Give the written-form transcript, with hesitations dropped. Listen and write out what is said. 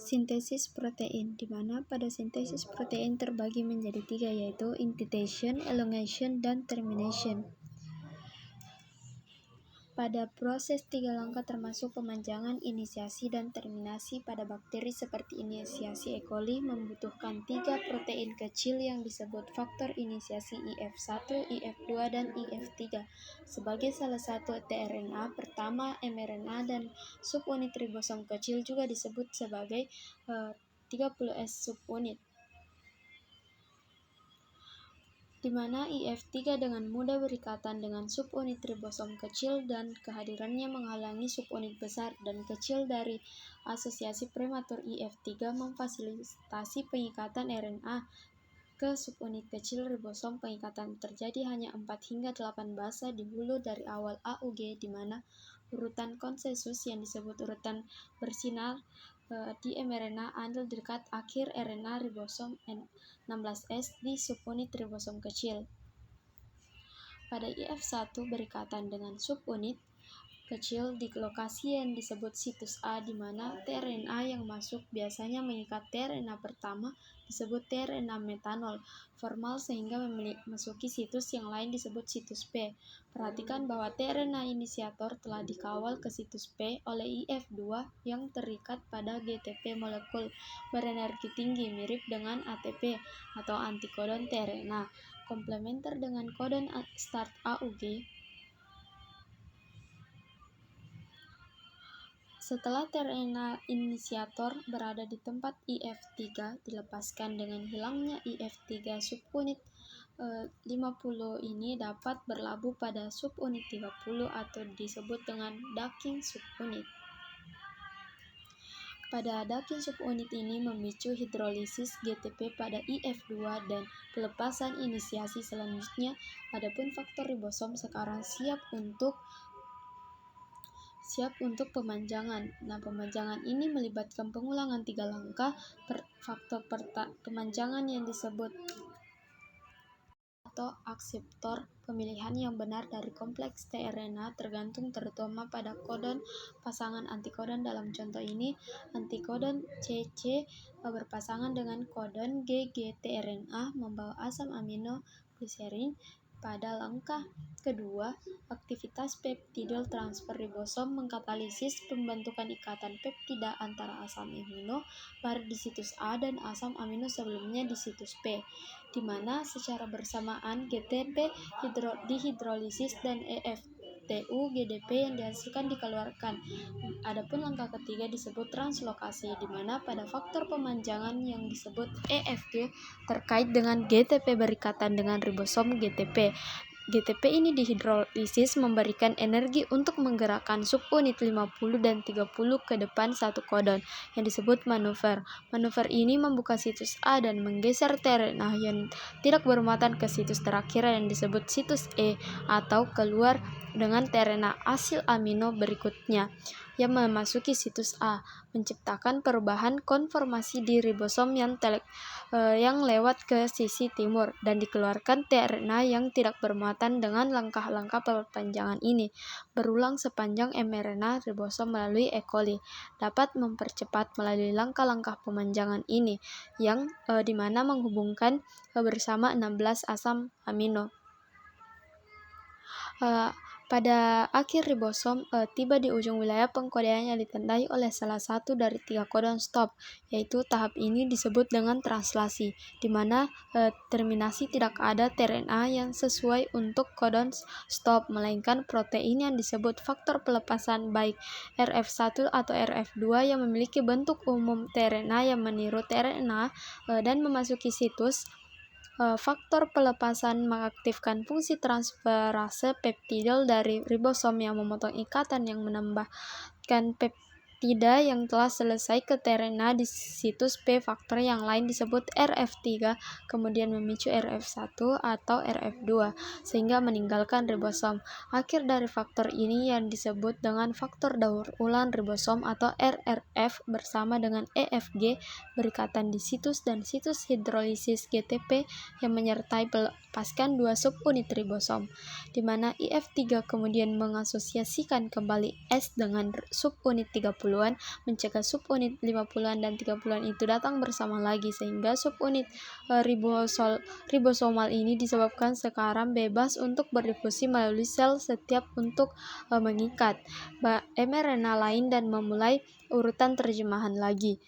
Sintesis protein, di mana pada sintesis protein terbagi menjadi 3, yaitu initiation, elongation, dan termination. Pada proses 3 langkah termasuk pemanjangan, inisiasi, dan terminasi pada bakteri seperti inisiasi E. coli membutuhkan 3 protein kecil yang disebut faktor inisiasi IF1, IF2, dan IF3 sebagai salah satu tRNA pertama mRNA, dan subunit ribosom kecil juga disebut sebagai 30S subunit, di mana IF3 dengan mudah berikatan dengan subunit ribosom kecil dan kehadirannya menghalangi subunit besar dan kecil dari asosiasi prematur IF3 memfasilitasi pengikatan RNA ke subunit kecil ribosom. Pengikatan terjadi hanya 4 hingga 8 basa di hulu dari awal AUG, di mana urutan konsensus yang disebut urutan bersinar di mRNA ada di dekat akhir RNA ribosom N16S di subunit ribosom kecil. Pada IF1 berikatan dengan subunit kecil di lokasi yang disebut situs A, di mana tRNA yang masuk biasanya mengikat tRNA pertama disebut tRNA metanol formal sehingga memasuki situs yang lain disebut situs P. Perhatikan bahwa tRNA inisiator telah dikawal ke situs P oleh IF2 yang terikat pada GTP molekul berenergi tinggi mirip dengan ATP atau antikodon tRNA komplementer dengan kodon start AUG. Setelah tRNA inisiator berada di tempat IF3 dilepaskan dengan hilangnya IF3, subunit 50 ini dapat berlabuh pada subunit 30 atau disebut dengan docking subunit. Pada docking subunit ini memicu hidrolisis GTP pada IF2 dan pelepasan inisiasi selanjutnya. Adapun faktor ribosom sekarang siap untuk pemanjangan. Pemanjangan ini melibatkan pengulangan 3 langkah. Faktor pemanjangan yang disebut atau akseptor pemilihan yang benar dari kompleks tRNA tergantung terutama pada kodon pasangan antikodon. Dalam contoh ini, antikodon CC berpasangan dengan kodon GG tRNA membawa asam amino gliserin. Pada langkah kedua, aktivitas peptidal transfer ribosom mengkatalisis pembentukan ikatan peptida antara asam amino baru di situs A dan asam amino sebelumnya di situs P, di mana secara bersamaan GTP dihidrolisis dan EFTU GDP yang dihasilkan dikeluarkan. Adapun langkah ketiga disebut translokasi, di mana pada faktor pemanjangan yang disebut EFG terkait dengan GTP berikatan dengan ribosom GTP. GTP ini dihidrolisis memberikan energi untuk menggerakkan subunit 50 dan 30 ke depan satu kodon yang disebut manuver. Manuver ini membuka situs A dan menggeser tRNA yang tidak bermuatan ke situs terakhir yang disebut situs E atau keluar dengan tRNA asil amino berikutnya yang memasuki situs A, menciptakan perubahan konformasi di ribosom yang lewat ke sisi timur dan dikeluarkan tRNA yang tidak bermuatan. Dengan langkah-langkah perpanjangan ini berulang sepanjang mRNA ribosom melalui E. coli dapat mempercepat melalui langkah-langkah pemanjangan ini yang dimana menghubungkan bersama 16 asam amino. Pada akhir ribosom tiba di ujung wilayah pengkodean yang ditandai oleh salah satu dari 3 kodon stop, yaitu tahap ini disebut dengan translasi, di mana terminasi tidak ada tRNA yang sesuai untuk kodon stop, melainkan protein yang disebut faktor pelepasan baik RF1 atau RF2 yang memiliki bentuk umum tRNA yang meniru tRNA dan memasuki situs. Faktor pelepasan mengaktifkan fungsi transferase peptidal dari ribosom yang memotong ikatan yang menambahkan peptida yang telah selesai ke tRNA di situs P. Faktor yang lain disebut RF3 kemudian memicu RF1 atau RF2 sehingga meninggalkan ribosom. Akhir dari faktor ini yang disebut dengan faktor daur ulang ribosom atau RRF bersama dengan EFG berikatan di situs dan situs hidrolisis GTP yang menyertai melepaskan 2 subunit ribosom, di mana IF3 kemudian mengasosiasikan kembali S dengan subunit 30 20-an mencegah subunit 50-an dan 30-an itu datang bersama lagi, sehingga subunit ribosomal ini disebabkan sekarang bebas untuk berdifusi melalui sel setiap untuk mengikat mRNA lain dan memulai urutan terjemahan lagi.